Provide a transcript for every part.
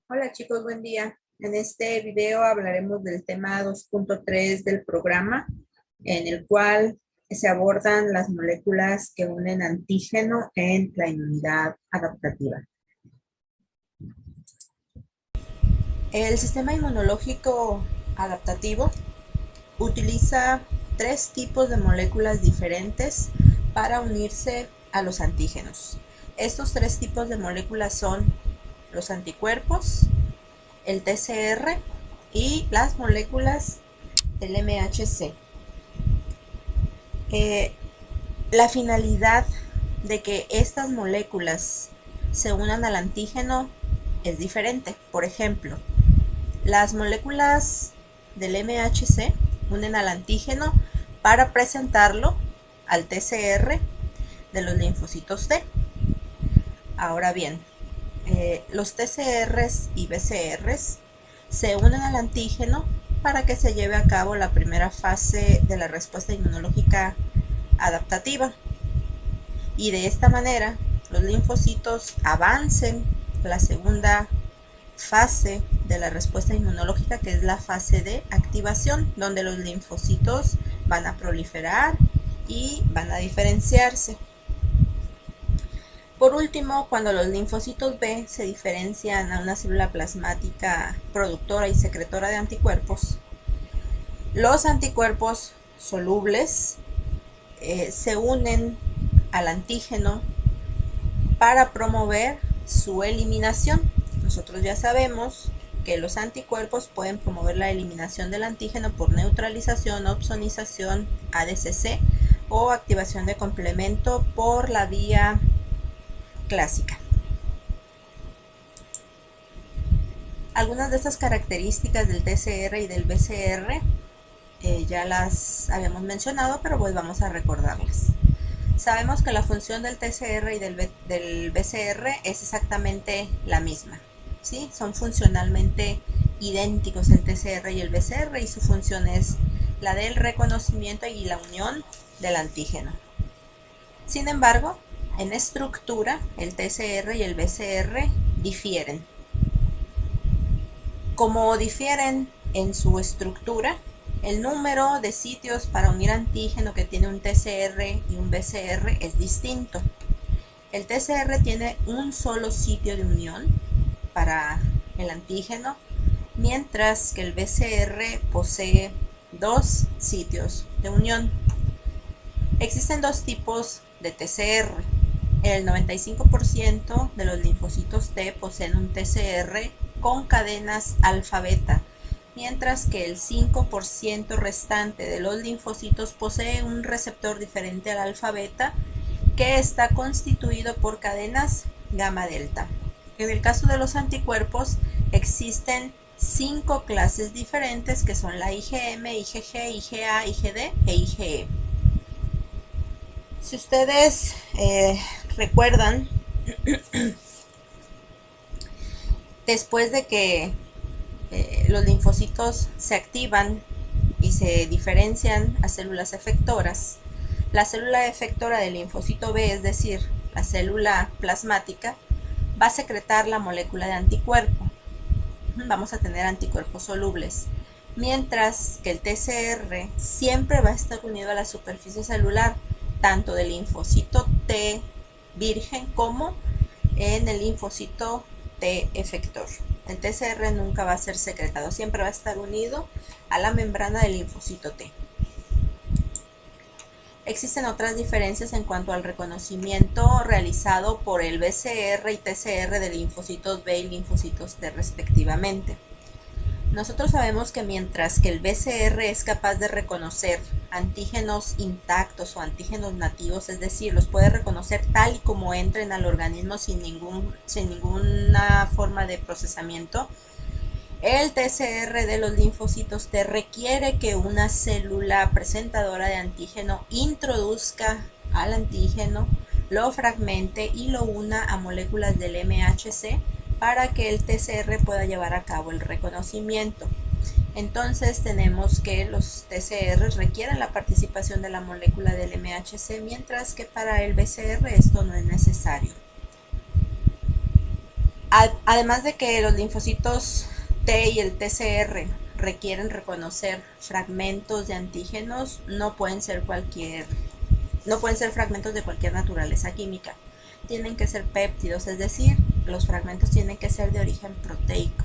Hola chicos, buen día. En este video hablaremos del tema 2.3 del programa, en el cual se abordan las moléculas que unen antígeno en la inmunidad adaptativa. El sistema inmunológico adaptativo utiliza tres tipos de moléculas diferentes para unirse a los antígenos. Estos tres tipos de moléculas son los anticuerpos, el TCR y las moléculas del MHC. La finalidad de que estas moléculas se unan al antígeno es diferente. Por ejemplo, las moléculas del MHC unen al antígeno para presentarlo al TCR de los linfocitos T. Ahora bien, los TCRs y BCRs se unen al antígeno para que se lleve a cabo la primera fase de la respuesta inmunológica adaptativa, y de esta manera los linfocitos avancen a la segunda fase de la respuesta inmunológica, que es la fase de activación, donde los linfocitos van a proliferar y van a diferenciarse. Por último, cuando los linfocitos B se diferencian a una célula plasmática productora y secretora de anticuerpos, los anticuerpos solubles se unen al antígeno para promover su eliminación. Nosotros ya sabemos que los anticuerpos pueden promover la eliminación del antígeno por neutralización, opsonización, ADCC o activación de complemento por la vía clásica. Algunas de estas características del TCR y del BCR ya las habíamos mencionado, pero pues vamos a recordarlas. Sabemos que la función del TCR y del BCR es exactamente la misma, ¿sí? Son funcionalmente idénticos el TCR y el BCR, y su función es la del reconocimiento y la unión del antígeno. Sin embargo, en estructura, el TCR y el BCR difieren. Como difieren en su estructura, el número de sitios para unir antígeno que tiene un TCR y un BCR es distinto. El TCR tiene un solo sitio de unión para el antígeno, mientras que el BCR posee dos sitios de unión. Existen dos tipos de TCR. El 95% de los linfocitos T poseen un TCR con cadenas alfa-beta, mientras que el 5% restante de los linfocitos posee un receptor diferente al alfa-beta, que está constituido por cadenas gamma-delta. En el caso de los anticuerpos, existen 5 clases diferentes, que son la IgM, IgG, IgA, IgD e IgE. Si ustedes recuerdan, después de que los linfocitos se activan y se diferencian a células efectoras, la célula efectora del linfocito B, es decir, la célula plasmática, va a secretar la molécula de anticuerpo. Vamos a tener anticuerpos solubles, mientras que el TCR siempre va a estar unido a la superficie celular, tanto del linfocito T virgen como en el linfocito T efector. El TCR nunca va a ser secretado, siempre va a estar unido a la membrana del linfocito T. Existen otras diferencias en cuanto al reconocimiento realizado por el BCR y TCR de linfocitos B y linfocitos T respectivamente. Nosotros sabemos que mientras que el BCR es capaz de reconocer antígenos intactos o antígenos nativos, es decir, los puede reconocer tal y como entren al organismo sin ninguna forma de procesamiento, el TCR de los linfocitos T requiere que una célula presentadora de antígeno introduzca al antígeno, lo fragmente y lo una a moléculas del MHC para que el TCR pueda llevar a cabo el reconocimiento. Entonces tenemos que los TCR requieren la participación de la molécula del MHC, mientras que para el BCR esto no es necesario. Además de que los linfocitos T y el TCR requieren reconocer fragmentos de antígenos, no pueden ser fragmentos de cualquier naturaleza química. Tienen que ser péptidos, es decir, los fragmentos tienen que ser de origen proteico.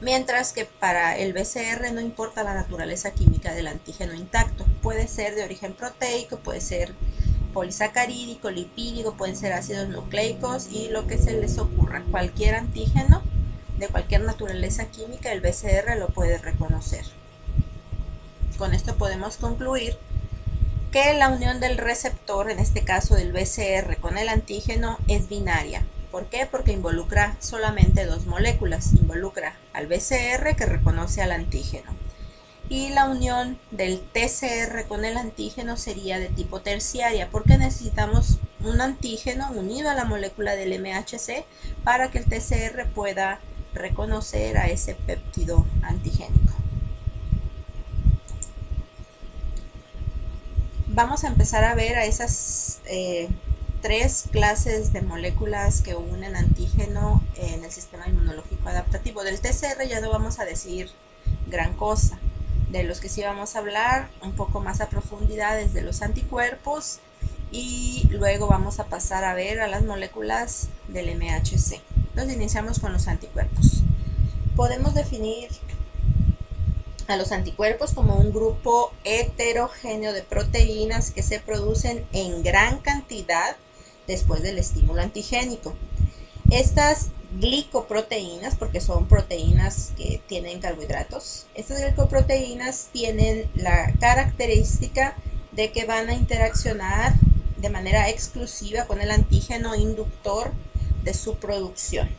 Mientras que para el BCR no importa la naturaleza química del antígeno intacto, puede ser de origen proteico, puede ser polisacarídico, lipídico, pueden ser ácidos nucleicos y lo que se les ocurra. Cualquier antígeno de cualquier naturaleza química, el BCR lo puede reconocer. Con esto podemos concluir que la unión del receptor, en este caso del BCR, con el antígeno es binaria. ¿Por qué? Porque involucra solamente dos moléculas. Involucra al BCR, que reconoce al antígeno, y la unión del TCR con el antígeno sería de tipo terciaria, porque necesitamos un antígeno unido a la molécula del MHC para que el TCR pueda reconocer a ese péptido antigénico. Vamos a empezar a ver a esas tres clases de moléculas que unen antígeno en el sistema inmunológico adaptativo. Del TCR ya no vamos a decir gran cosa. De los que sí vamos a hablar un poco más a profundidad es de los anticuerpos, y luego vamos a pasar a ver a las moléculas del MHC. Entonces iniciamos con los anticuerpos. Podemos definir a los anticuerpos como un grupo heterogéneo de proteínas que se producen en gran cantidad después del estímulo antigénico. Estas glicoproteínas, porque son proteínas que tienen carbohidratos, estas glicoproteínas tienen la característica de que van a interaccionar de manera exclusiva con el antígeno inductor de su producción.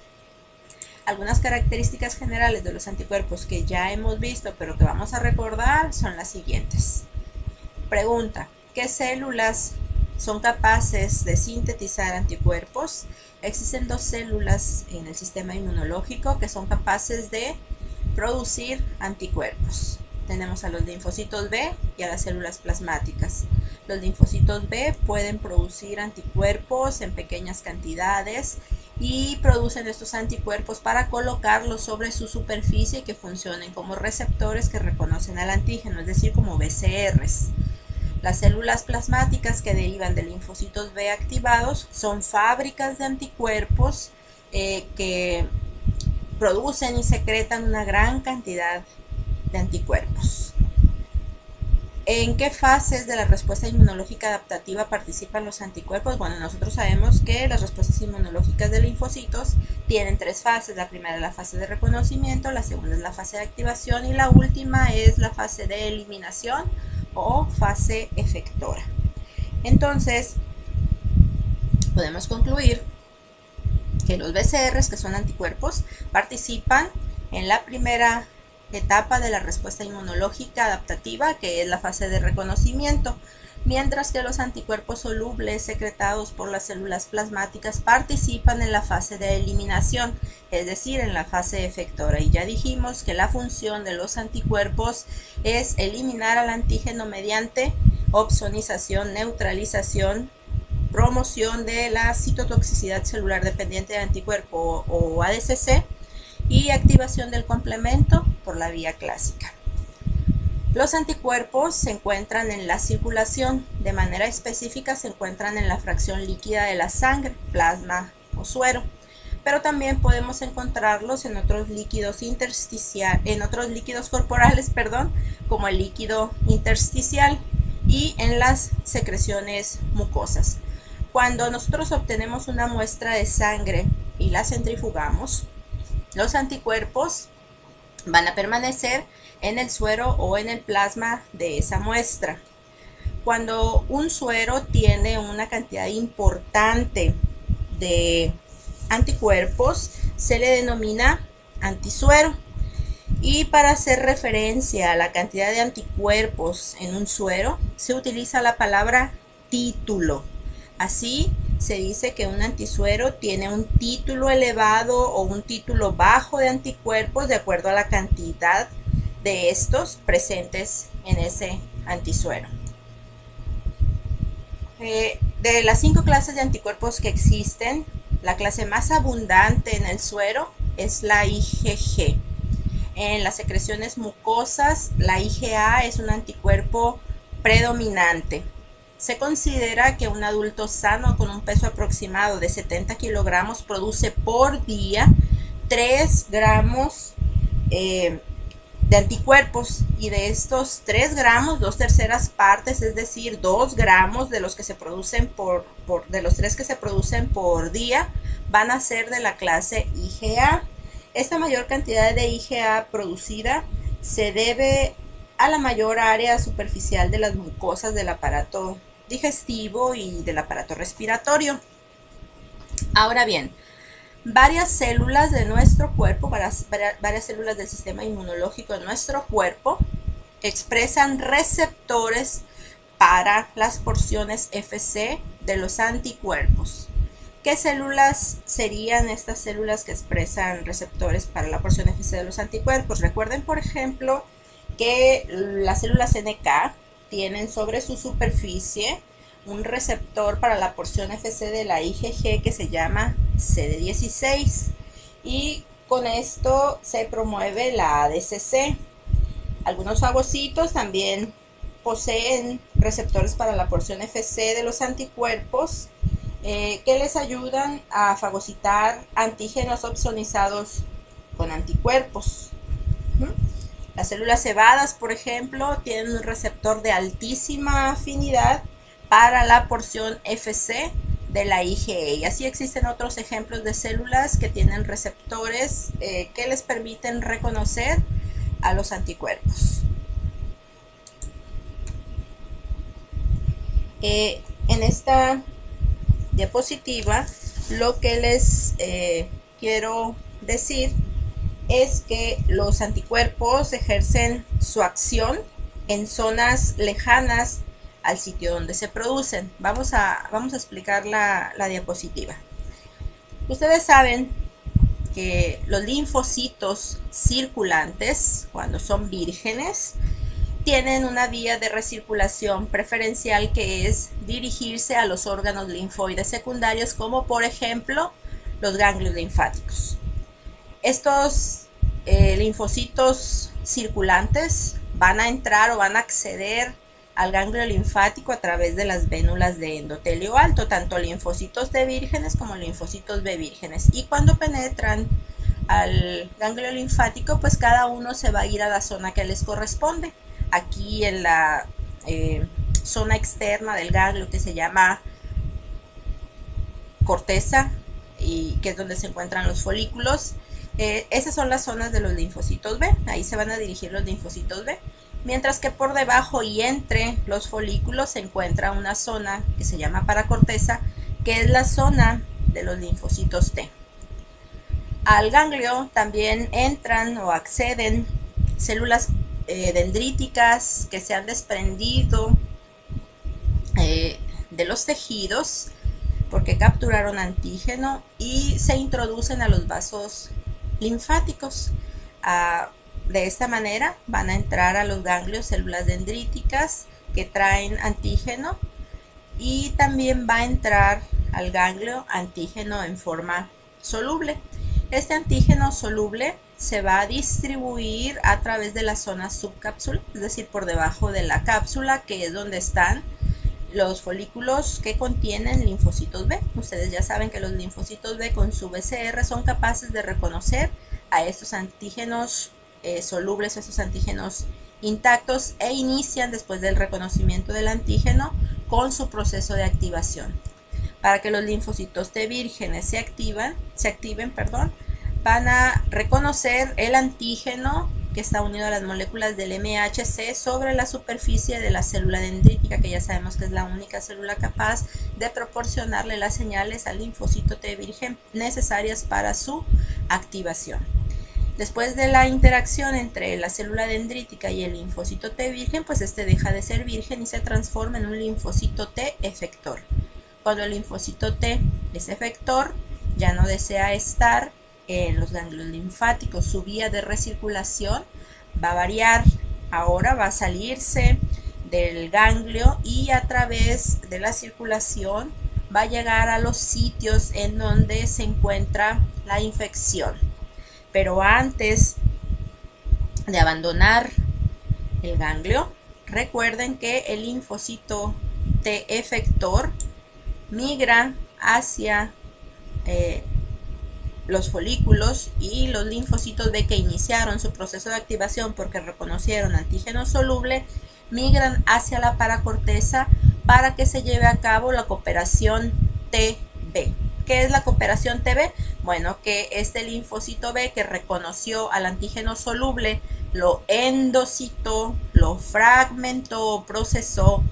Algunas características generales de los anticuerpos que ya hemos visto, pero que vamos a recordar, son las siguientes. Pregunta: ¿qué células son capaces de sintetizar anticuerpos? Existen dos células en el sistema inmunológico que son capaces de producir anticuerpos. Tenemos a los linfocitos B y a las células plasmáticas. Los linfocitos B pueden producir anticuerpos en pequeñas cantidades y producen estos anticuerpos para colocarlos sobre su superficie y que funcionen como receptores que reconocen al antígeno, es decir, como BCRs. Las células plasmáticas que derivan de linfocitos B activados son fábricas de anticuerpos que producen y secretan una gran cantidad de anticuerpos. ¿En qué fases de la respuesta inmunológica adaptativa participan los anticuerpos? Bueno, nosotros sabemos que las respuestas inmunológicas de linfocitos tienen tres fases. La primera es la fase de reconocimiento, la segunda es la fase de activación y la última es la fase de eliminación o fase efectora. Entonces, podemos concluir que los BCRs, que son anticuerpos, participan en la primera etapa de la respuesta inmunológica adaptativa, que es la fase de reconocimiento, mientras que los anticuerpos solubles secretados por las células plasmáticas participan en la fase de eliminación, es decir, en la fase efectora. Y ya dijimos que la función de los anticuerpos es eliminar al antígeno mediante opsonización, neutralización, promoción de la citotoxicidad celular dependiente de anticuerpo o ADCC, y activación del complemento por la vía clásica. Los anticuerpos se encuentran en la circulación, de manera específica se encuentran en la fracción líquida de la sangre, plasma o suero, pero también podemos encontrarlos en otros líquidos corporales, como el líquido intersticial y en las secreciones mucosas. Cuando nosotros obtenemos una muestra de sangre y la centrifugamos, los anticuerpos van a permanecer en el suero o en el plasma de esa muestra. Cuando un suero tiene una cantidad importante de anticuerpos, se le denomina antisuero. Y para hacer referencia a la cantidad de anticuerpos en un suero, se utiliza la palabra título. Así se dice que un antisuero tiene un título elevado o un título bajo de anticuerpos de acuerdo a la cantidad de estos presentes en ese antisuero. De las 5 clases de anticuerpos que existen, La clase más abundante en el suero es la IgG. En las secreciones mucosas, la IgA es un anticuerpo predominante. Se considera que un adulto sano con un peso aproximado de 70 kilogramos produce por día 3 gramos de anticuerpos, y de estos 3 gramos, 2/3 partes, es decir, 2 gramos de los que se producen de los 3 que se producen por día, van a ser de la clase IgA. Esta mayor cantidad de IgA producida se debe a la mayor área superficial de las mucosas del aparato digestivo y del aparato respiratorio. Ahora bien, varias células de nuestro cuerpo, varias células del sistema inmunológico de nuestro cuerpo expresan receptores para las porciones Fc de los anticuerpos. ¿Qué células serían estas células que expresan receptores para la porción Fc de los anticuerpos? Recuerden, por ejemplo, que las células NK tienen sobre su superficie un receptor para la porción Fc de la IgG que se llama CD16, y con esto se promueve la ADCC. Algunos fagocitos también poseen receptores para la porción Fc de los anticuerpos que les ayudan a fagocitar antígenos opsonizados con anticuerpos. Las células cebadas, por ejemplo, tienen un receptor de altísima afinidad para la porción Fc de la IgE. Y así existen otros ejemplos de células que tienen receptores que les permiten reconocer a los anticuerpos. En esta diapositiva lo que les quiero decir es que los anticuerpos ejercen su acción en zonas lejanas al sitio donde se producen. Vamos a explicar la diapositiva. Ustedes saben que los linfocitos circulantes, cuando son vírgenes, tienen una vía de recirculación preferencial que es dirigirse a los órganos linfoides secundarios, como por ejemplo los ganglios linfáticos. Estos linfocitos circulantes van a entrar o van a acceder al ganglio linfático a través de las vénulas de endotelio alto, tanto linfocitos T vírgenes como linfocitos B vírgenes, y cuando penetran al ganglio linfático, pues cada uno se va a ir a la zona que les corresponde. Aquí en la zona externa del ganglio, que se llama corteza, y que es donde se encuentran los folículos, esas son las zonas de los linfocitos B. Ahí se van a dirigir los linfocitos B, mientras que por debajo y entre los folículos se encuentra una zona que se llama paracorteza, que es la zona de los linfocitos T. Al ganglio también entran o acceden células dendríticas que se han desprendido de los tejidos porque capturaron antígeno y se introducen a los vasos linfáticos. De esta manera van a entrar a los ganglios células dendríticas que traen antígeno, y también va a entrar al ganglio antígeno en forma soluble. Este antígeno soluble se va a distribuir a través de la zona subcápsula, es decir, por debajo de la cápsula, que es donde están los folículos que contienen linfocitos B. Ustedes ya saben que los linfocitos B con su BCR son capaces de reconocer a estos antígenos solubles, a estos antígenos intactos, e inician después del reconocimiento del antígeno con su proceso de activación. Para que los linfocitos T vírgenes se activen, van a reconocer el antígeno que está unido a las moléculas del MHC sobre la superficie de la célula dendrítica, que ya sabemos que es la única célula capaz de proporcionarle las señales al linfocito T virgen necesarias para su activación. Después de la interacción entre la célula dendrítica y el linfocito T virgen, pues este deja de ser virgen y se transforma en un linfocito T efector. Cuando el linfocito T es efector, ya no desea estar en los ganglios linfáticos. Su vía de recirculación va a variar. Ahora va a salirse del ganglio y a través de la circulación va a llegar a los sitios en donde se encuentra la infección. Pero antes de abandonar el ganglio, recuerden que el linfocito T efector migra hacia los folículos, y los linfocitos B que iniciaron su proceso de activación porque reconocieron antígeno soluble migran hacia la paracorteza para que se lleve a cabo la cooperación TB. ¿Qué es la cooperación TB? Bueno, que este linfocito B que reconoció al antígeno soluble lo endocitó, lo fragmentó, procesó,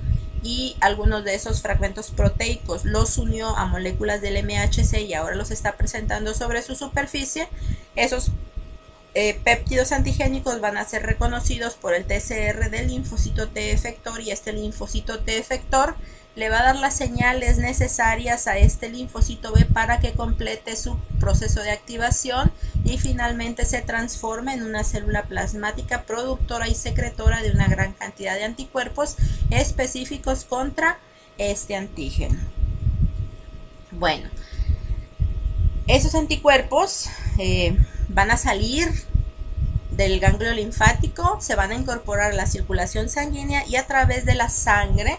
y algunos de esos fragmentos proteicos los unió a moléculas del MHC y ahora los está presentando sobre su superficie. Esos péptidos antigénicos van a ser reconocidos por el TCR del linfocito T efector, y este linfocito T efector le va a dar las señales necesarias a este linfocito B para que complete su proceso de activación y finalmente se transforme en una célula plasmática productora y secretora de una gran cantidad de anticuerpos específicos contra este antígeno. Bueno, esos anticuerpos van a salir del ganglio linfático, se van a incorporar a la circulación sanguínea y a través de la sangre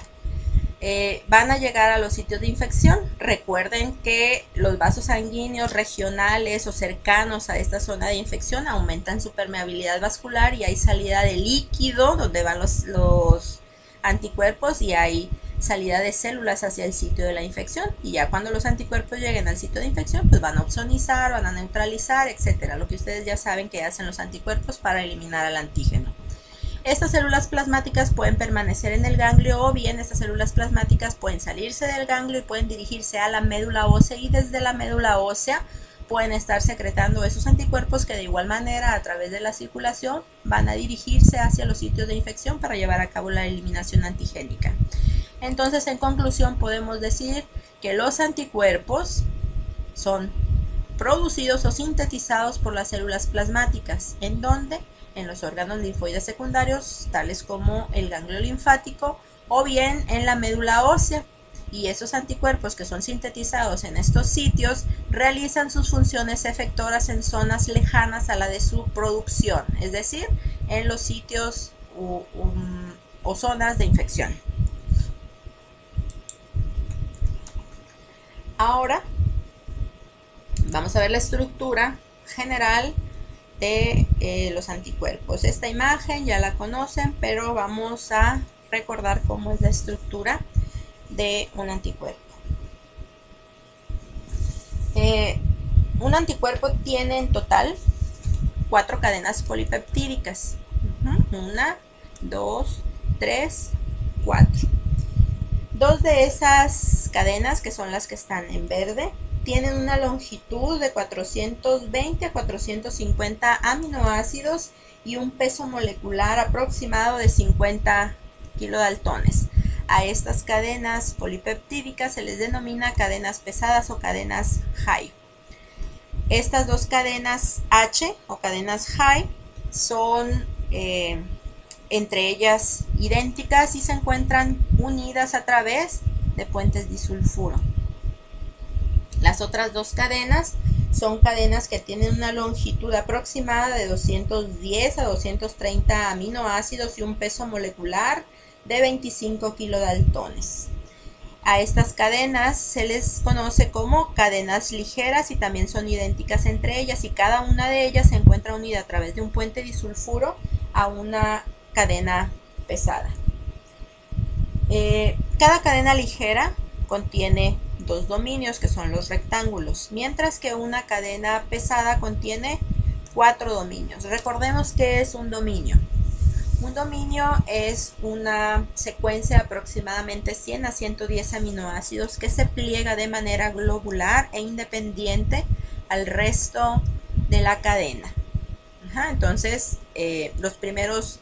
van a llegar a los sitios de infección. Recuerden que los vasos sanguíneos regionales o cercanos a esta zona de infección aumentan su permeabilidad vascular y hay salida de líquido donde van los anticuerpos y hay salida de células hacia el sitio de la infección, y ya cuando los anticuerpos lleguen al sitio de infección pues van a opsonizar, van a neutralizar, etcétera, lo que ustedes ya saben que hacen los anticuerpos para eliminar al antígeno. Estas células plasmáticas pueden permanecer en el ganglio o bien estas células plasmáticas pueden salirse del ganglio y pueden dirigirse a la médula ósea, y desde la médula ósea pueden estar secretando esos anticuerpos que de igual manera a través de la circulación van a dirigirse hacia los sitios de infección para llevar a cabo la eliminación antigénica. Entonces, en conclusión, podemos decir que los anticuerpos son producidos o sintetizados por las células plasmáticas, en donde en los órganos linfoides secundarios, tales como el ganglio linfático, o bien en la médula ósea. Y esos anticuerpos que son sintetizados en estos sitios realizan sus funciones efectoras en zonas lejanas a la de su producción, es decir, en los sitios o zonas de infección. Ahora vamos a ver la estructura general de los anticuerpos. Esta imagen ya la conocen, pero vamos a recordar cómo es la estructura de un anticuerpo. Un anticuerpo tiene en total 4 cadenas polipeptídicas. 1, 2, 3, 4. 2 de esas cadenas, que son las que están en verde, tienen una longitud de 420 a 450 aminoácidos y un peso molecular aproximado de 50 kilodaltones. A estas cadenas polipeptídicas se les denomina cadenas pesadas o cadenas high. Estas 2 cadenas H o cadenas high son entre ellas idénticas y se encuentran unidas a través de puentes disulfuro. Las otras 2 cadenas son cadenas que tienen una longitud aproximada de 210 a 230 aminoácidos y un peso molecular de 25 kilodaltones. A estas cadenas se les conoce como cadenas ligeras y también son idénticas entre ellas, y cada una de ellas se encuentra unida a través de un puente disulfuro a una cadena pesada. Cada cadena ligera contiene 2 dominios, que son los rectángulos, mientras que una cadena pesada contiene 4 dominios. Recordemos qué es un dominio. Un dominio es una secuencia de aproximadamente 100 a 110 aminoácidos que se pliega de manera globular e independiente al resto de la cadena. Entonces, los primeros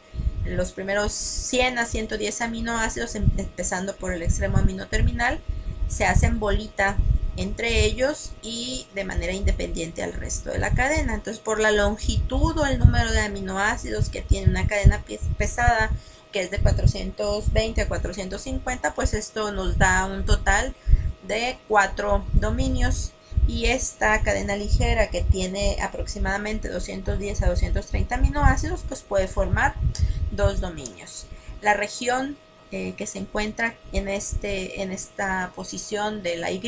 100 a 110 aminoácidos, empezando por el extremo amino terminal, se hacen bolita entre ellos y de manera independiente al resto de la cadena. Entonces, por la longitud o el número de aminoácidos que tiene una cadena pesada, que es de 420 a 450, pues esto nos da un total de 4 dominios, y esta cadena ligera, que tiene aproximadamente 210 a 230 aminoácidos, pues puede formar 2 dominios. La región que se encuentra en esta posición de la Y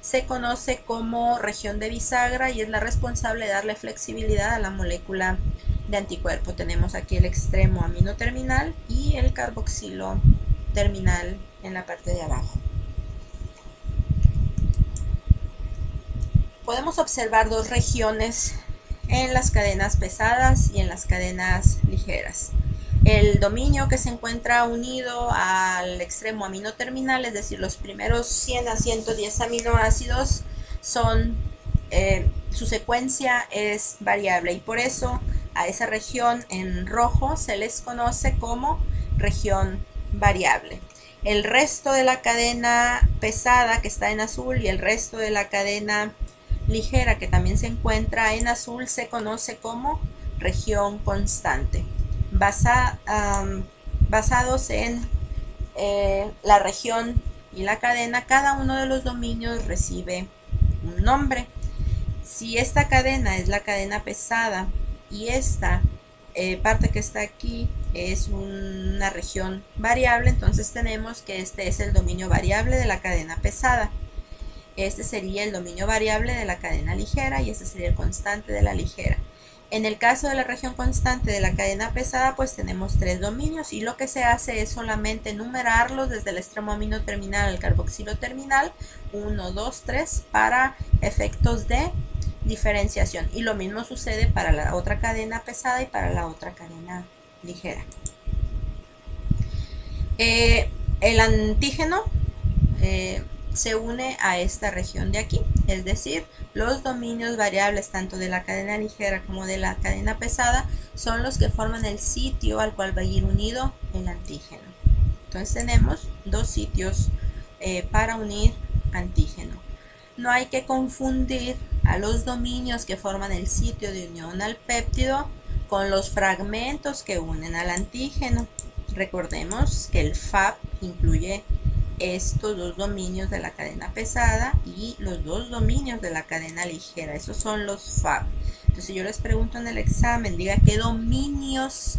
se conoce como región de bisagra y es la responsable de darle flexibilidad a la molécula de anticuerpo. Tenemos aquí el extremo amino terminal y el carboxilo terminal en la parte de abajo. Podemos observar dos regiones en las cadenas pesadas y en las cadenas ligeras. El dominio que se encuentra unido al extremo amino terminal, es decir, los primeros 100 a 110 aminoácidos, su secuencia es variable, y por eso a esa región en rojo se les conoce como región variable. El resto de la cadena pesada, que está en azul, y el resto de la cadena ligera, que también se encuentra en azul, se conoce como región constante. Basados en la región y la cadena, cada uno de los dominios recibe un nombre. Si esta cadena es la cadena pesada y esta parte que está aquí es una región variable, entonces tenemos que este es el dominio variable de la cadena pesada. Este sería el dominio variable de la cadena ligera y este sería el constante de la ligera. En el caso de la región constante de la cadena pesada, pues tenemos 3 dominios, y lo que se hace es solamente numerarlos desde el extremo amino terminal al carboxilo terminal, 1, 2, 3, para efectos de diferenciación. Y lo mismo sucede para la otra cadena pesada y para la otra cadena ligera. El antígeno se une a esta región de aquí, es decir, los dominios variables tanto de la cadena ligera como de la cadena pesada son los que forman el sitio al cual va a ir unido el antígeno. Entonces tenemos dos sitios para unir antígeno. No hay que confundir a los dominios que forman el sitio de unión al péptido con los fragmentos que unen al antígeno. Recordemos que el FAP incluye estos dos dominios de la cadena pesada y los dos dominios de la cadena ligera. Esos son los FAP. Entonces, si yo les pregunto en el examen, diga qué dominios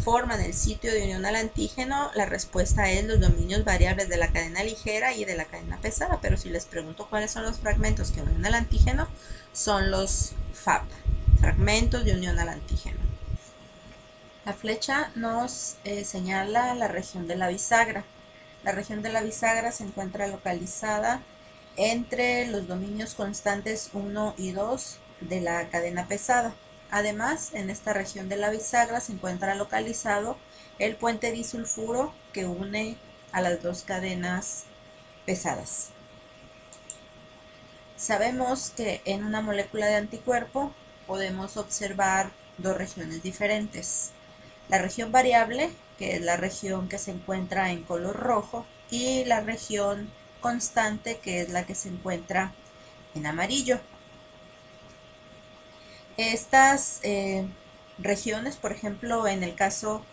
forman el sitio de unión al antígeno, la respuesta es los dominios variables de la cadena ligera y de la cadena pesada. Pero si les pregunto cuáles son los fragmentos que unen al antígeno, son los FAP, fragmentos de unión al antígeno. La flecha nos señala la región de la bisagra. La región de la bisagra se encuentra localizada entre los dominios constantes 1 y 2 de la cadena pesada. Además, en esta región de la bisagra se encuentra localizado el puente disulfuro que une a las dos cadenas pesadas. Sabemos que en una molécula de anticuerpo podemos observar dos regiones diferentes. La región variable, que es la región que se encuentra en color rojo, y la región constante, que es la que se encuentra en amarillo. Estas regiones, por ejemplo, en el caso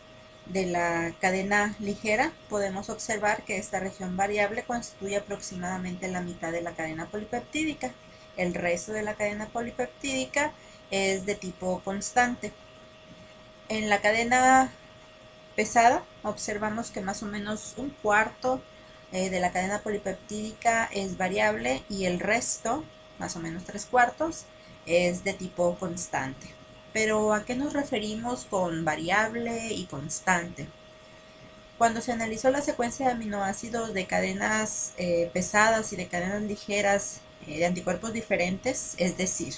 de la cadena ligera, podemos observar que esta región variable constituye aproximadamente la mitad de la cadena polipeptídica. El resto de la cadena polipeptídica es de tipo constante. En la cadena pesada observamos que más o menos un cuarto de la cadena polipeptídica es variable y el resto, más o menos 3/4, es de tipo constante. Pero ¿a qué nos referimos con variable y constante? Cuando se analizó la secuencia de aminoácidos de cadenas pesadas y de cadenas ligeras de anticuerpos diferentes, es decir,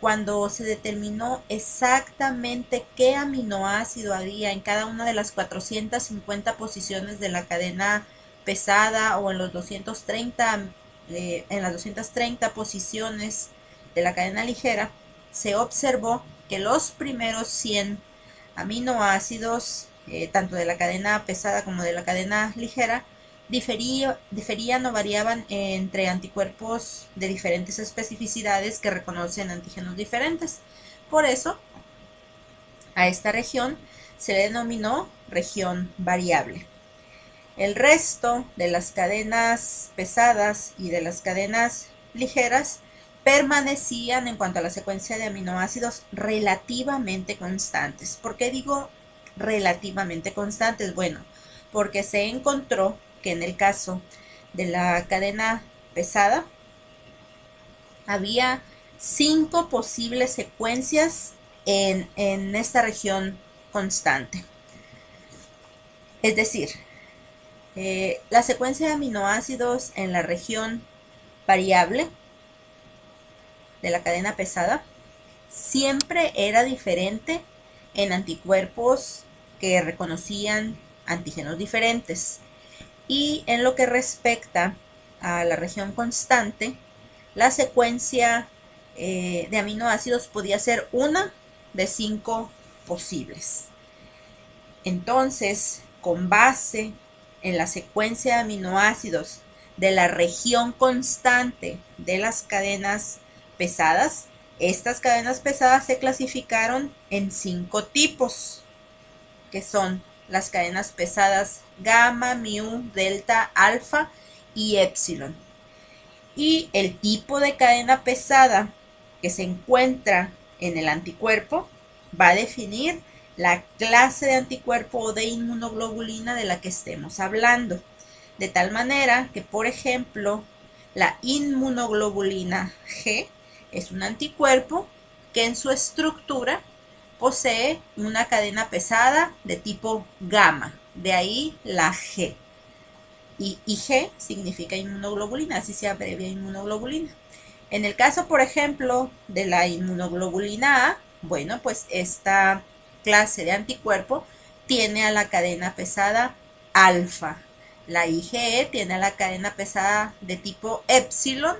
cuando se determinó exactamente qué aminoácido había en cada una de las 450 posiciones de la cadena pesada o en las 230 posiciones de la cadena ligera, se observó que los primeros 100 aminoácidos, tanto de la cadena pesada como de la cadena ligera, diferían o variaban entre anticuerpos de diferentes especificidades que reconocen antígenos diferentes. Por eso, a esta región se le denominó región variable. El resto de las cadenas pesadas y de las cadenas ligeras permanecían en cuanto a la secuencia de aminoácidos relativamente constantes. ¿Por qué digo relativamente constantes? Bueno, porque se encontró que en el caso de la cadena pesada había 5 posibles secuencias en esta región constante. Es decir, la secuencia de aminoácidos en la región variable de la cadena pesada siempre era diferente en anticuerpos que reconocían antígenos diferentes. Y en lo que respecta a la región constante, la secuencia de aminoácidos podía ser una de 5 posibles. Entonces, con base en la secuencia de aminoácidos de la región constante de las cadenas pesadas, estas cadenas pesadas se clasificaron en 5 tipos, que son las cadenas pesadas gamma, mu, delta, alfa y epsilon. Y el tipo de cadena pesada que se encuentra en el anticuerpo va a definir la clase de anticuerpo o de inmunoglobulina de la que estemos hablando. De tal manera que, por ejemplo, la inmunoglobulina G es un anticuerpo que en su estructura posee una cadena pesada de tipo gamma, de ahí la G. Y G significa inmunoglobulina, así se abrevia inmunoglobulina. En el caso, por ejemplo, de la inmunoglobulina A, bueno, pues esta clase de anticuerpo tiene a la cadena pesada alfa. La IgE tiene a la cadena pesada de tipo epsilon,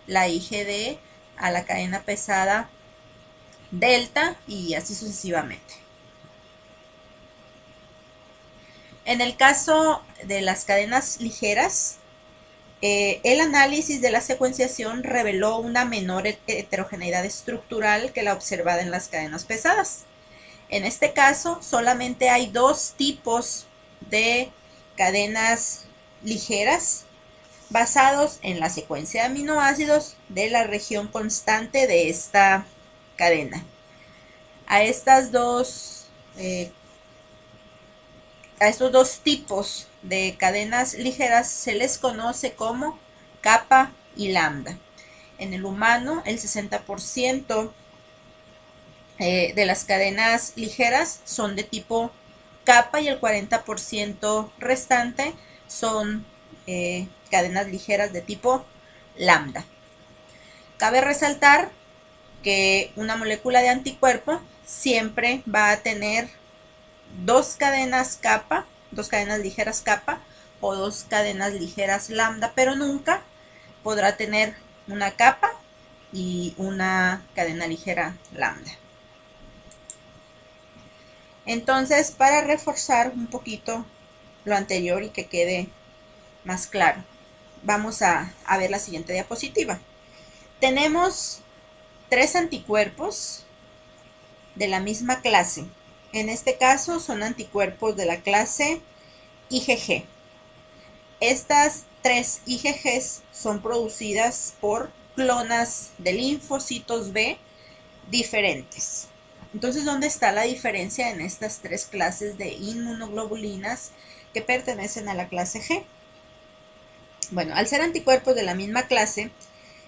la IgD a la cadena pesada delta y así sucesivamente. En el caso de las cadenas ligeras, el análisis de la secuenciación reveló una menor heterogeneidad estructural que la observada en las cadenas pesadas. En este caso, solamente hay 2 tipos de cadenas ligeras basados en la secuencia de aminoácidos de la región constante de esta cadena. A estos dos tipos de cadenas ligeras se les conoce como kappa y lambda. En el humano, el 60% de las cadenas ligeras son de tipo kappa y el 40% restante son cadenas ligeras de tipo lambda. Cabe resaltar que una molécula de anticuerpo siempre va a tener 2 cadenas kappa, 2 cadenas ligeras kappa o 2 cadenas ligeras lambda, pero nunca podrá tener una kappa y una cadena ligera lambda. Entonces, para reforzar un poquito lo anterior y que quede más claro, vamos a ver la siguiente diapositiva. Tenemos 3 anticuerpos de la misma clase. En este caso son anticuerpos de la clase IgG. Estas 3 IgGs son producidas por clonas de linfocitos B diferentes. Entonces, ¿dónde está la diferencia en estas 3 clases de inmunoglobulinas que pertenecen a la clase G? Bueno, al ser anticuerpos de la misma clase,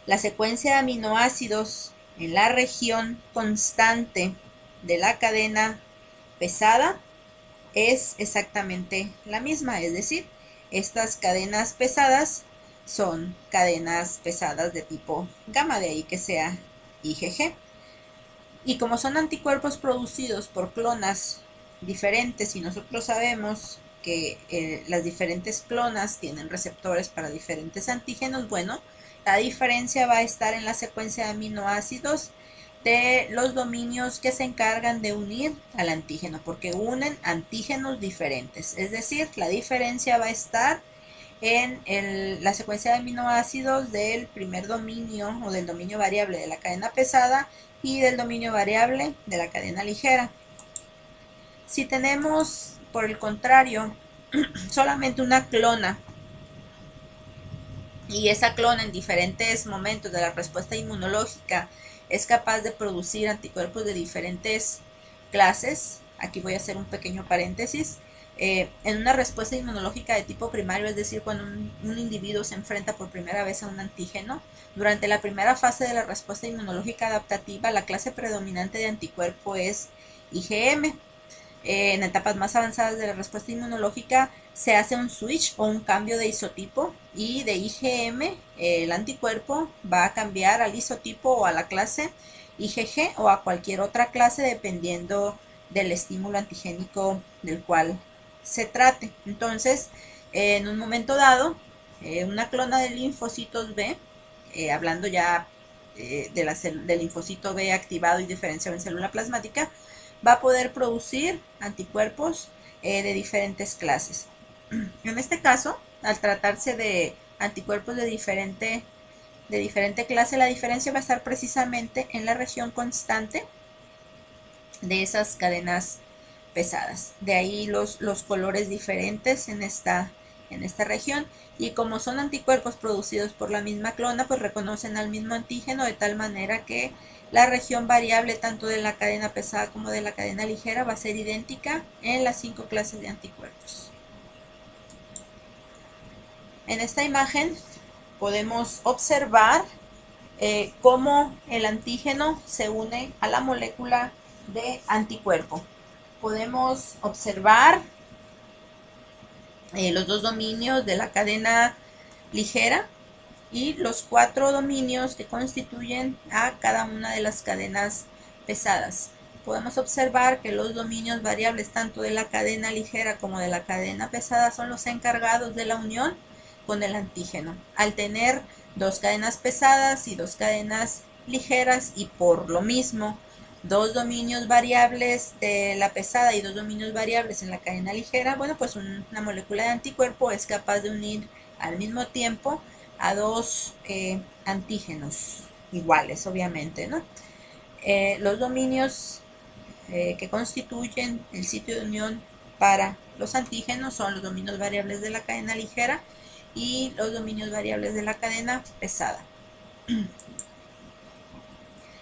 la secuencia de aminoácidos en la región constante de la cadena pesada es exactamente la misma, es decir, estas cadenas pesadas son cadenas pesadas de tipo gamma, de ahí que sea IgG. Y como son anticuerpos producidos por clonas diferentes y nosotros sabemos que las diferentes clonas tienen receptores para diferentes antígenos, bueno, la diferencia va a estar en la secuencia de aminoácidos de los dominios que se encargan de unir al antígeno, porque unen antígenos diferentes. Es decir, la diferencia va a estar en la secuencia de aminoácidos del primer dominio o del dominio variable de la cadena pesada y del dominio variable de la cadena ligera. Si tenemos, por el contrario, solamente una clona, y esa clona en diferentes momentos de la respuesta inmunológica es capaz de producir anticuerpos de diferentes clases. Aquí voy a hacer un pequeño paréntesis. En una respuesta inmunológica de tipo primario, es decir, cuando un individuo se enfrenta por primera vez a un antígeno, durante la primera fase de la respuesta inmunológica adaptativa, la clase predominante de anticuerpo es IgM. En etapas más avanzadas de la respuesta inmunológica se hace un switch o un cambio de isotipo, y de IgM el anticuerpo va a cambiar al isotipo o a la clase IgG o a cualquier otra clase dependiendo del estímulo antigénico del cual se trate. Entonces, en un momento dado, una clona de linfocitos B, hablando ya del linfocito B activado y diferenciado en célula plasmática, va a poder producir anticuerpos de diferentes clases. En este caso, al tratarse de anticuerpos de diferente clase, la diferencia va a estar precisamente en la región constante de esas cadenas pesadas. De ahí los colores diferentes en esta región, y como son anticuerpos producidos por la misma clona, pues reconocen al mismo antígeno, de tal manera que la región variable tanto de la cadena pesada como de la cadena ligera va a ser idéntica en las 5 clases de anticuerpos. En esta imagen podemos observar cómo el antígeno se une a la molécula de anticuerpo. Podemos observar los 2 dominios de la cadena ligera y los 4 dominios que constituyen a cada una de las cadenas pesadas. Podemos observar que los dominios variables tanto de la cadena ligera como de la cadena pesada son los encargados de la unión con el antígeno. Al tener 2 cadenas pesadas y 2 cadenas ligeras, y por lo mismo 2 dominios variables de la pesada y 2 dominios variables en la cadena ligera, bueno, pues una molécula de anticuerpo es capaz de unir al mismo tiempo a 2 antígenos iguales, obviamente, ¿no? Los dominios que constituyen el sitio de unión para los antígenos son los dominios variables de la cadena ligera y los dominios variables de la cadena pesada.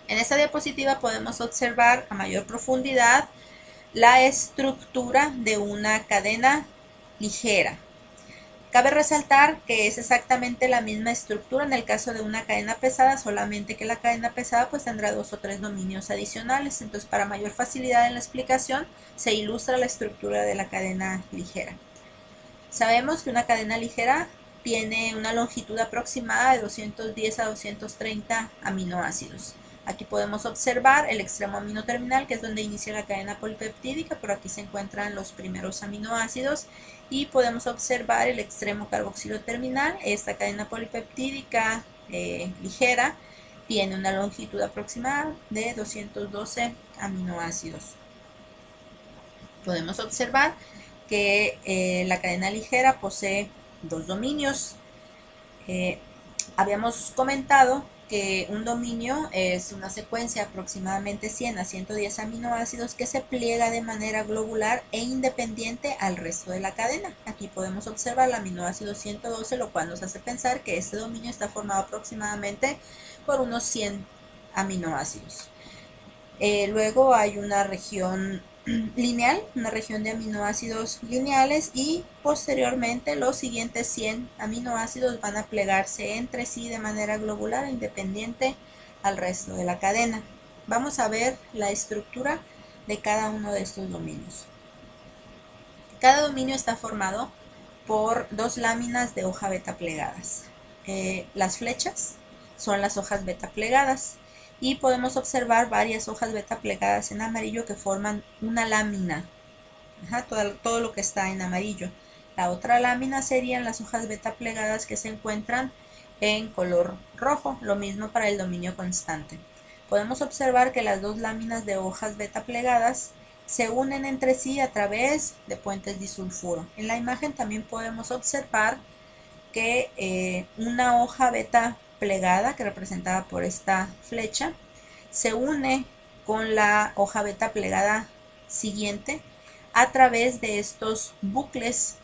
En esta diapositiva podemos observar a mayor profundidad la estructura de una cadena ligera. Cabe resaltar que es exactamente la misma estructura en el caso de una cadena pesada, solamente que la cadena pesada pues tendrá 2 o 3 dominios adicionales. Entonces, para mayor facilidad en la explicación, se ilustra la estructura de la cadena ligera. Sabemos que una cadena ligera tiene una longitud aproximada de 210 a 230 aminoácidos. Aquí podemos observar el extremo amino terminal, que es donde inicia la cadena polipeptídica. Por aquí se encuentran los primeros aminoácidos, y podemos observar el extremo carboxilo terminal. Esta cadena polipeptídica ligera tiene una longitud aproximada de 212 aminoácidos. Podemos observar que la cadena ligera posee 2 dominios. Habíamos comentado que un dominio es una secuencia de aproximadamente 100 a 110 aminoácidos que se pliega de manera globular e independiente al resto de la cadena. Aquí podemos observar el aminoácido 112, lo cual nos hace pensar que este dominio está formado aproximadamente por unos 100 aminoácidos. Luego hay una región lineal, una región de aminoácidos lineales, y posteriormente los siguientes 100 aminoácidos van a plegarse entre sí de manera globular e independiente al resto de la cadena. Vamos a ver la estructura de cada uno de estos dominios. Cada dominio está formado por 2 láminas de hoja beta plegadas. Las flechas son las hojas beta plegadas, y podemos observar varias hojas beta plegadas en amarillo que forman una lámina. Todo lo que está en amarillo. La otra lámina serían las hojas beta plegadas que se encuentran en color rojo. Lo mismo para el dominio constante. Podemos observar que las 2 láminas de hojas beta plegadas se unen entre sí a través de puentes disulfuro. En la imagen también podemos observar que una hoja beta plegada, que representada por esta flecha, se une con la hoja beta plegada siguiente a través de estos bucles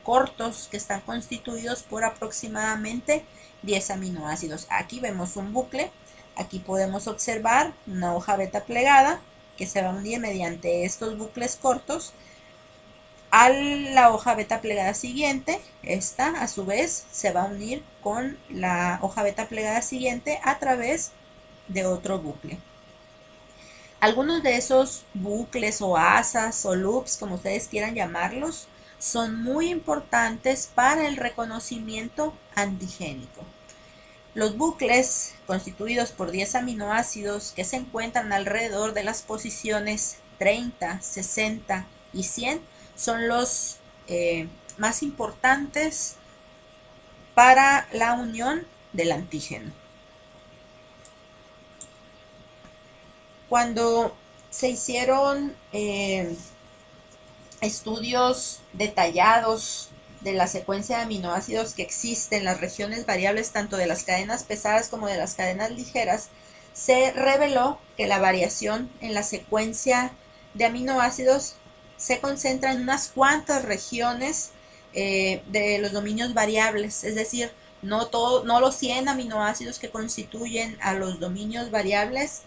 cortos que están constituidos por aproximadamente 10 aminoácidos. Aquí vemos un bucle, aquí podemos observar una hoja beta plegada que se va a unir mediante estos bucles cortos a la hoja beta plegada siguiente. Esta a su vez se va a unir con la hoja beta plegada siguiente a través de otro bucle. Algunos de esos bucles o asas o loops, como ustedes quieran llamarlos, son muy importantes para el reconocimiento antigénico. Los bucles constituidos por 10 aminoácidos que se encuentran alrededor de las posiciones 30, 60 y 100 son los más importantes para la unión del antígeno. Cuando se hicieron estudios detallados de la secuencia de aminoácidos que existe en las regiones variables tanto de las cadenas pesadas como de las cadenas ligeras, se reveló que la variación en la secuencia de aminoácidos se concentra en unas cuantas regiones de los dominios variables, es decir, no los 100 aminoácidos que constituyen a los dominios variables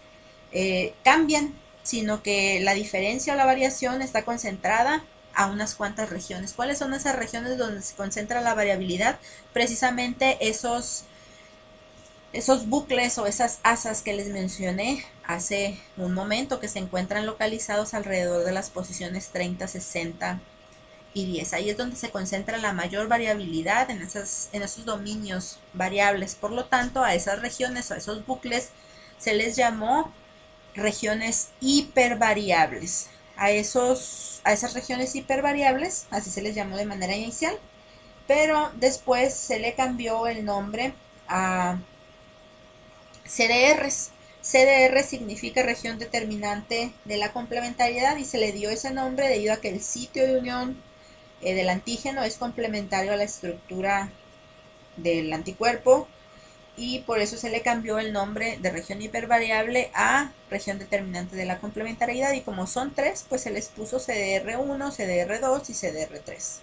cambian, sino que la diferencia o la variación está concentrada a unas cuantas regiones. ¿Cuáles son esas regiones donde se concentra la variabilidad? Precisamente esos bucles o esas asas que les mencioné hace un momento, que se encuentran localizados alrededor de las posiciones 30, 60 y 10. Ahí es donde se concentra la mayor variabilidad en esos dominios variables. Por lo tanto, a esas regiones o a esos bucles se les llamó regiones hipervariables. A esas regiones hipervariables, así se les llamó de manera inicial, pero después se le cambió el nombre a CDRs. CDR significa región determinante de la complementariedad y se le dio ese nombre debido a que el sitio de unión del antígeno es complementario a la estructura del anticuerpo, y por eso se le cambió el nombre de región hipervariable a región determinante de la complementariedad, y como son tres, pues se les puso CDR1, CDR2 y CDR3.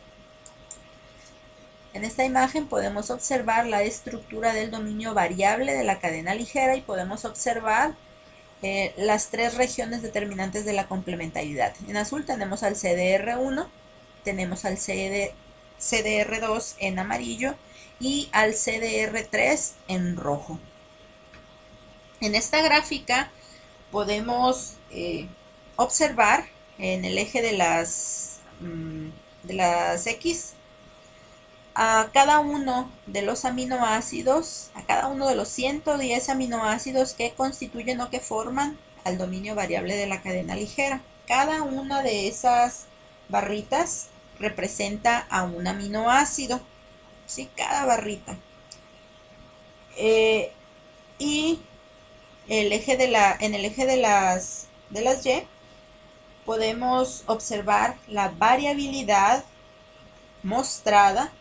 En esta imagen podemos observar la estructura del dominio variable de la cadena ligera y podemos observar las tres regiones determinantes de la complementariedad. En azul tenemos al CDR1, tenemos al CDR2 en amarillo y al CDR3 en rojo. En esta gráfica podemos observar en el eje de las X a cada uno de los aminoácidos, a cada uno de los 110 aminoácidos que constituyen o que forman al dominio variable de la cadena ligera. Cada una de esas barritas representa a un aminoácido, ¿sí? Cada barrita. Y en el eje de las Y podemos observar la variabilidad mostrada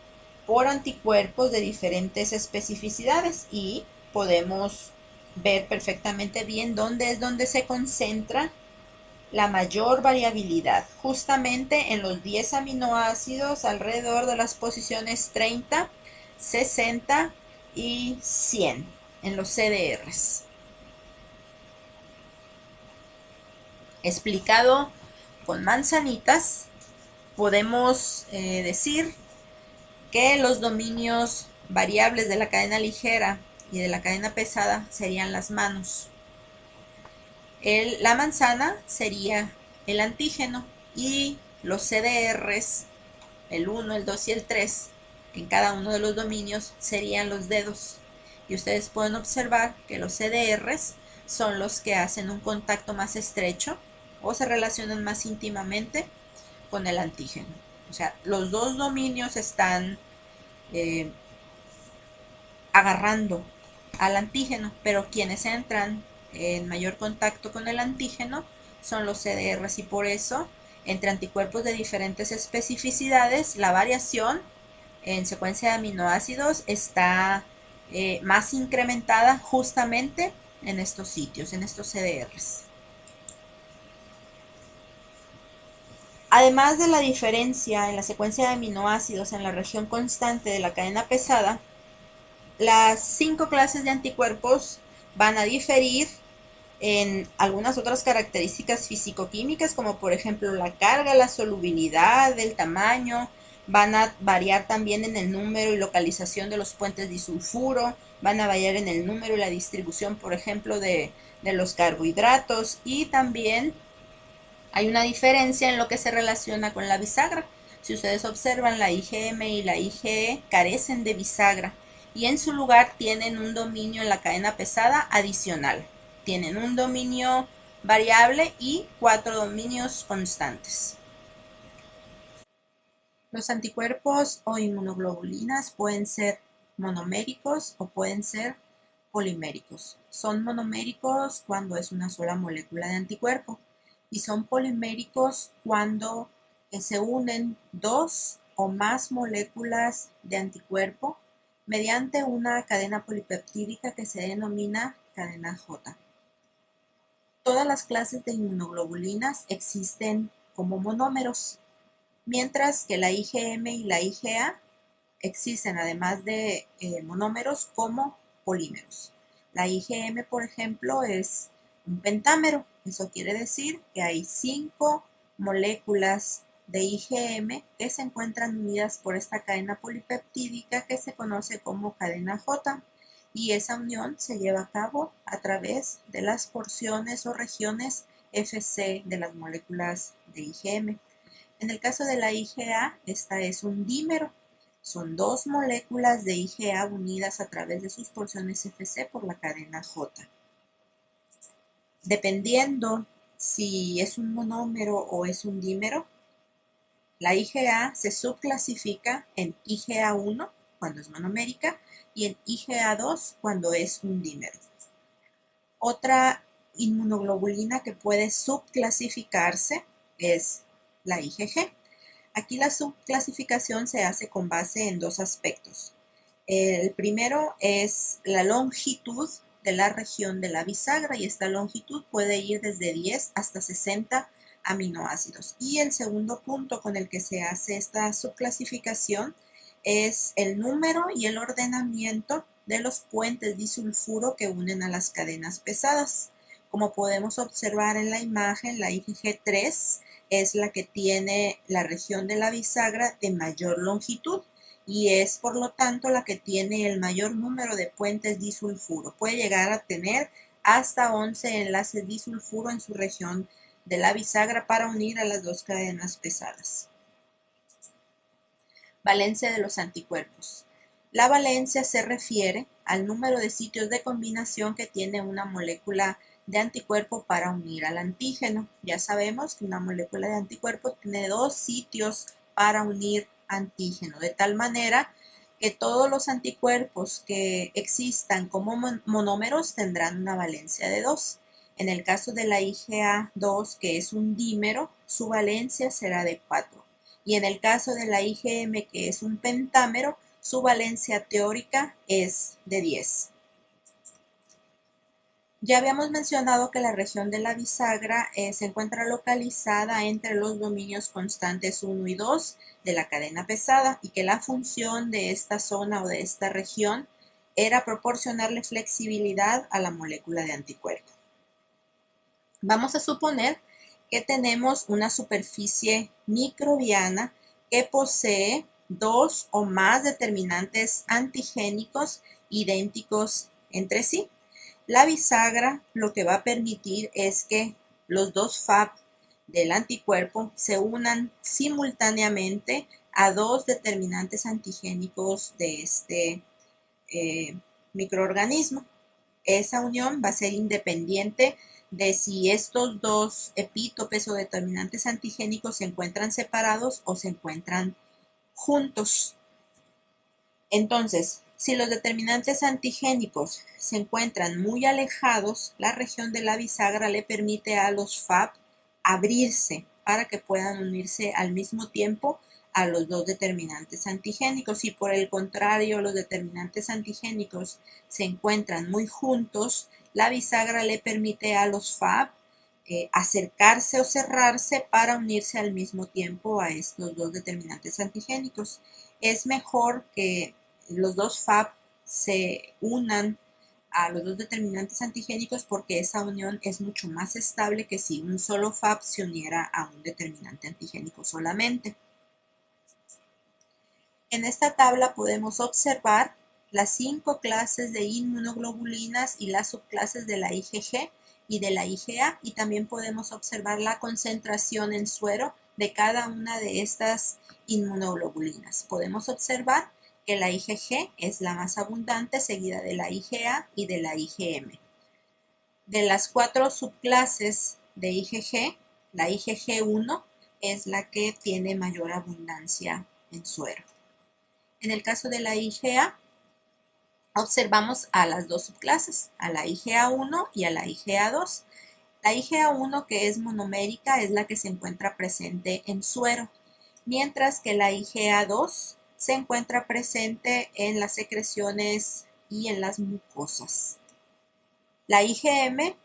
por anticuerpos de diferentes especificidades, y podemos ver perfectamente bien dónde es donde se concentra la mayor variabilidad, justamente en los 10 aminoácidos alrededor de las posiciones 30, 60 y 100 en los CDRs. Explicado con manzanitas, podemos decir que los dominios variables de la cadena ligera y de la cadena pesada serían las manos. La manzana sería el antígeno y los CDRs, el 1, el 2 y el 3, en cada uno de los dominios serían los dedos. Y ustedes pueden observar que los CDRs son los que hacen un contacto más estrecho o se relacionan más íntimamente con el antígeno. O sea, los dos dominios están agarrando al antígeno, pero quienes entran en mayor contacto con el antígeno son los CDRs, y por eso entre anticuerpos de diferentes especificidades la variación en secuencia de aminoácidos está más incrementada justamente en estos sitios, en estos CDRs. Además de la diferencia en la secuencia de aminoácidos en la región constante de la cadena pesada, las 5 clases de anticuerpos van a diferir en algunas otras características físico-químicas, como por ejemplo la carga, la solubilidad, el tamaño. Van a variar también en el número y localización de los puentes disulfuro, van a variar en el número y la distribución, por ejemplo, de los carbohidratos, y también hay una diferencia en lo que se relaciona con la bisagra. Si ustedes observan, la IgM y la IgE carecen de bisagra y en su lugar tienen un dominio en la cadena pesada adicional. Tienen un dominio variable y 4 dominios constantes. Los anticuerpos o inmunoglobulinas pueden ser monoméricos o pueden ser poliméricos. Son monoméricos cuando es una sola molécula de anticuerpo y son poliméricos cuando se unen dos o más moléculas de anticuerpo mediante una cadena polipeptídica que se denomina cadena J. Todas las clases de inmunoglobulinas existen como monómeros, mientras que la IgM y la IgA existen además de monómeros como polímeros. La IgM, por ejemplo, es un pentámero. Eso quiere decir que hay 5 moléculas de IgM que se encuentran unidas por esta cadena polipeptídica que se conoce como cadena J. Y esa unión se lleva a cabo a través de las porciones o regiones Fc de las moléculas de IgM. En el caso de la IgA, esta es un dímero. Son dos moléculas de IgA unidas a través de sus porciones Fc por la cadena J. Dependiendo si es un monómero o es un dímero, la IgA se subclasifica en IgA1 cuando es monomérica y en IgA2 cuando es un dímero. Otra inmunoglobulina que puede subclasificarse es la IgG. Aquí la subclasificación se hace con base en dos aspectos. El primero es la longitud de la región de la bisagra y esta longitud puede ir desde 10 hasta 60 aminoácidos. Y el segundo punto con el que se hace esta subclasificación es el número y el ordenamiento de los puentes disulfuro que unen a las cadenas pesadas. Como podemos observar en la imagen, la IgG3 es la que tiene la región de la bisagra de mayor longitud y es por lo tanto la que tiene el mayor número de puentes disulfuro. Puede llegar a tener hasta 11 enlaces disulfuro en su región de la bisagra para unir a las dos cadenas pesadas. Valencia de los anticuerpos. La valencia se refiere al número de sitios de combinación que tiene una molécula de anticuerpo para unir al antígeno. Ya sabemos que una molécula de anticuerpo tiene 2 sitios para unir antígeno, de tal manera que todos los anticuerpos que existan como monómeros tendrán una valencia de 2. En el caso de la IgA2, que es un dímero, su valencia será de 4. Y en el caso de la IgM, que es un pentámero, su valencia teórica es de 10. Ya habíamos mencionado que la región de la bisagra se encuentra localizada entre los dominios constantes 1 y 2 de la cadena pesada y que la función de esta zona o de esta región era proporcionarle flexibilidad a la molécula de anticuerpo. Vamos a suponer que tenemos una superficie microbiana que posee 2 o más determinantes antigénicos idénticos entre sí. La bisagra lo que va a permitir es que los dos Fab del anticuerpo se unan simultáneamente a 2 determinantes antigénicos de este microorganismo. Esa unión va a ser independiente de si estos dos epítopes o determinantes antigénicos se encuentran separados o se encuentran juntos. Entonces, si los determinantes antigénicos se encuentran muy alejados, la región de la bisagra le permite a los Fab abrirse para que puedan unirse al mismo tiempo a los dos determinantes antigénicos. Si por el contrario los determinantes antigénicos se encuentran muy juntos, la bisagra le permite a los Fab acercarse o cerrarse para unirse al mismo tiempo a estos dos determinantes antigénicos. Es mejor que los dos FAB se unan a los dos determinantes antigénicos porque esa unión es mucho más estable que si un solo FAB se uniera a un determinante antigénico solamente. En esta tabla podemos observar las 5 clases de inmunoglobulinas y las subclases de la IgG y de la IgA, y también podemos observar la concentración en suero de cada una de estas inmunoglobulinas. Podemos observar que la IgG es la más abundante, seguida de la IgA y de la IgM. De las 4 subclases de IgG, la IgG1 es la que tiene mayor abundancia en suero. En el caso de la IgA, observamos a las dos subclases, a la IgA1 y a la IgA2. La IgA1, que es monomérica, es la que se encuentra presente en suero, mientras que la IgA2 se encuentra presente en las secreciones y en las mucosas. La IgM,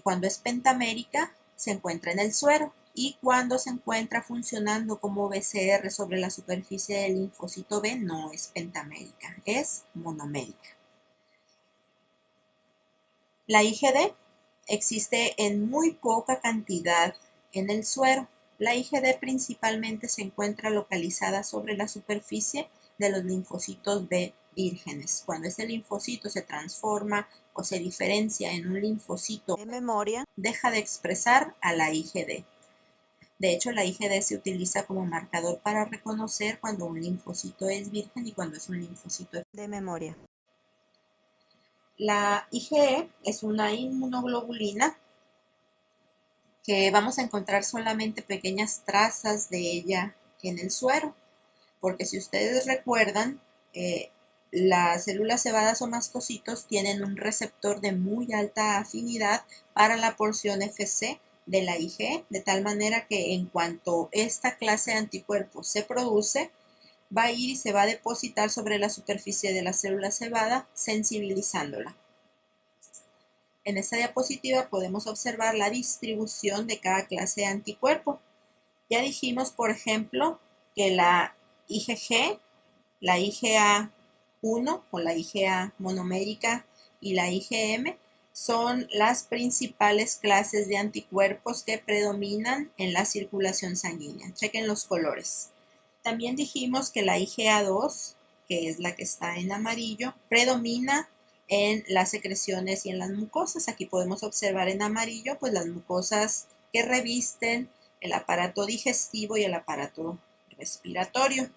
cuando es pentamérica, se encuentra en el suero, y cuando se encuentra funcionando como BCR sobre la superficie del linfocito B no es pentamérica, es monomérica. La IgD existe en muy poca cantidad en el suero. La IgD principalmente se encuentra localizada sobre la superficie de los linfocitos B vírgenes. Cuando ese linfocito se transforma o se diferencia en un linfocito de memoria, deja de expresar a la IgD. De hecho, la IgD se utiliza como marcador para reconocer cuando un linfocito es virgen y cuando es un linfocito de memoria. La IgE es una inmunoglobulina que vamos a encontrar solamente pequeñas trazas de ella en el suero, porque si ustedes recuerdan, las células cebadas o mastocitos tienen un receptor de muy alta afinidad para la porción Fc de la IgE, de tal manera que en cuanto esta clase de anticuerpos se produce, va a ir y se va a depositar sobre la superficie de la célula cebada, sensibilizándola. En esta diapositiva podemos observar la distribución de cada clase de anticuerpo. Ya dijimos, por ejemplo, que la IgG, la IgA1 o la IgA monomérica y la IgM son las principales clases de anticuerpos que predominan en la circulación sanguínea. Chequen los colores. También dijimos que la IgA2, que es la que está en amarillo, predomina en las secreciones y en las mucosas. Aquí podemos observar en amarillo pues las mucosas que revisten el aparato digestivo y el aparato respiratorio.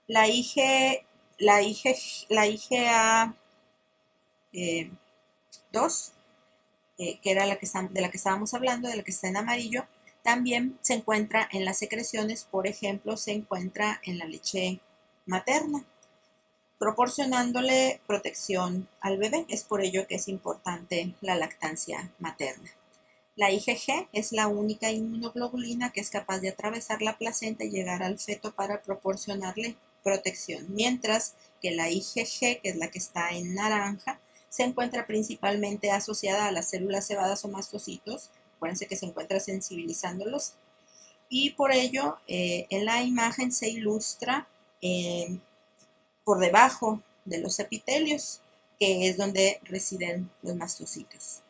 La IgA2, que era de la que estábamos hablando, de la que está en amarillo, también se encuentra en las secreciones, por ejemplo, se encuentra en la leche materna, proporcionándole protección al bebé. Es por ello que es importante la lactancia materna. La IgG es la única inmunoglobulina que es capaz de atravesar la placenta y llegar al feto para proporcionarle protección, mientras que la IgG, que es la que está en naranja, se encuentra principalmente asociada a las células cebadas o mastocitos. Acuérdense que se encuentra sensibilizándolos, y por ello en la imagen se ilustra por debajo de los epitelios, que es donde residen los mastocitos.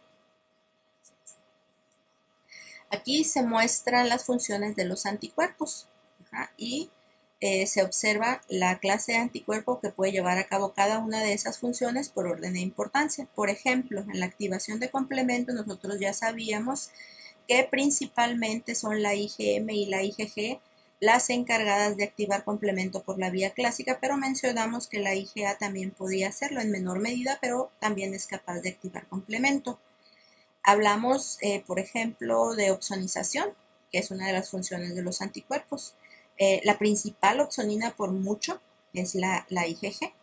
Aquí se muestran las funciones de los anticuerpos y se observa la clase de anticuerpo que puede llevar a cabo cada una de esas funciones por orden de importancia. Por ejemplo, en la activación de complemento nosotros ya sabíamos que principalmente son la IgM y la IgG las encargadas de activar complemento por la vía clásica, pero mencionamos que la IgA también podía hacerlo en menor medida, pero también es capaz de activar complemento. Hablamos, por ejemplo, de opsonización, que es una de las funciones de los anticuerpos. La principal opsonina por mucho es la IgG.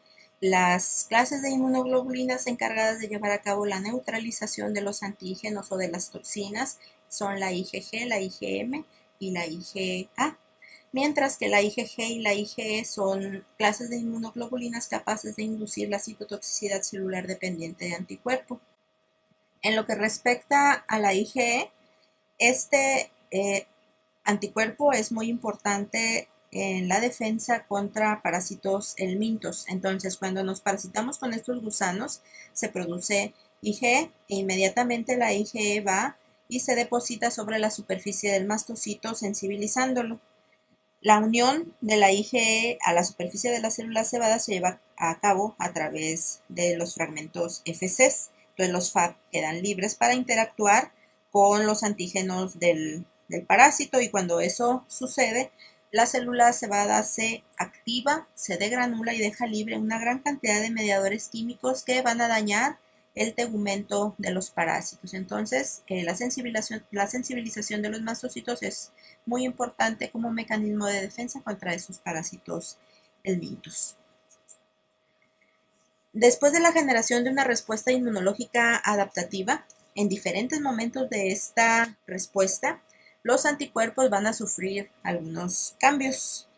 Las clases de inmunoglobulinas encargadas de llevar a cabo la neutralización de los antígenos o de las toxinas son la IgG, la IgM y la IgA, mientras que la IgG y la IgE son clases de inmunoglobulinas capaces de inducir la citotoxicidad celular dependiente de anticuerpo. En lo que respecta a la IgE, Este anticuerpo es muy importante en la defensa contra parásitos helmintos. Entonces, cuando nos parasitamos con estos gusanos, se produce IgE e inmediatamente la IgE va y se deposita sobre la superficie del mastocito, sensibilizándolo. La unión de la IgE a la superficie de las células cebadas se lleva a cabo a través de los fragmentos Fcs. Entonces los Fab quedan libres para interactuar con los antígenos del parásito, y cuando eso sucede, la célula cebada se activa, se degranula y deja libre una gran cantidad de mediadores químicos que van a dañar el tegumento de los parásitos. Entonces, la sensibilización de los mastocitos es muy importante como mecanismo de defensa contra esos parásitos helmintos. Después de la generación de una respuesta inmunológica adaptativa, en diferentes momentos de esta respuesta, los anticuerpos van a sufrir algunos cambios.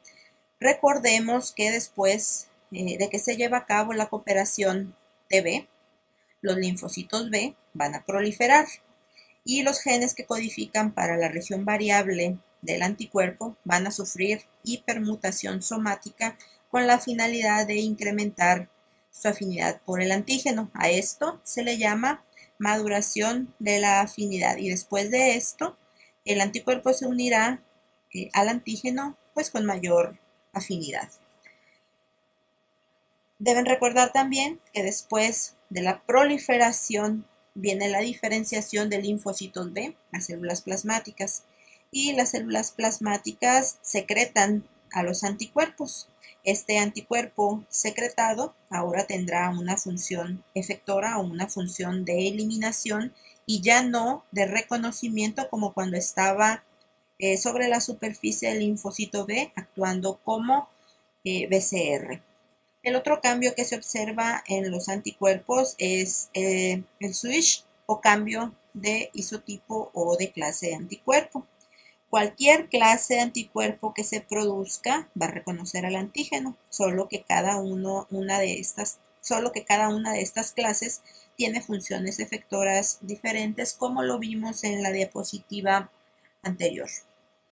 Recordemos que después de que se lleva a cabo la cooperación TB, los linfocitos B van a proliferar y los genes que codifican para la región variable del anticuerpo van a sufrir hipermutación somática con la finalidad de incrementar su afinidad por el antígeno. A esto se le llama maduración de la afinidad, y después de esto el anticuerpo se unirá al antígeno pues con mayor afinidad. Deben recordar también que después de la proliferación viene la diferenciación de linfocitos B a células plasmáticas, y las células plasmáticas secretan a los anticuerpos. Este anticuerpo secretado ahora tendrá una función efectora o una función de eliminación y ya no de reconocimiento como cuando estaba sobre la superficie del linfocito B actuando como BCR. El otro cambio que se observa en los anticuerpos es el switch o cambio de isotipo o de clase de anticuerpo. Cualquier clase de anticuerpo que se produzca va a reconocer al antígeno, solo que cada una de estas clases tiene funciones efectoras diferentes, como lo vimos en la diapositiva anterior.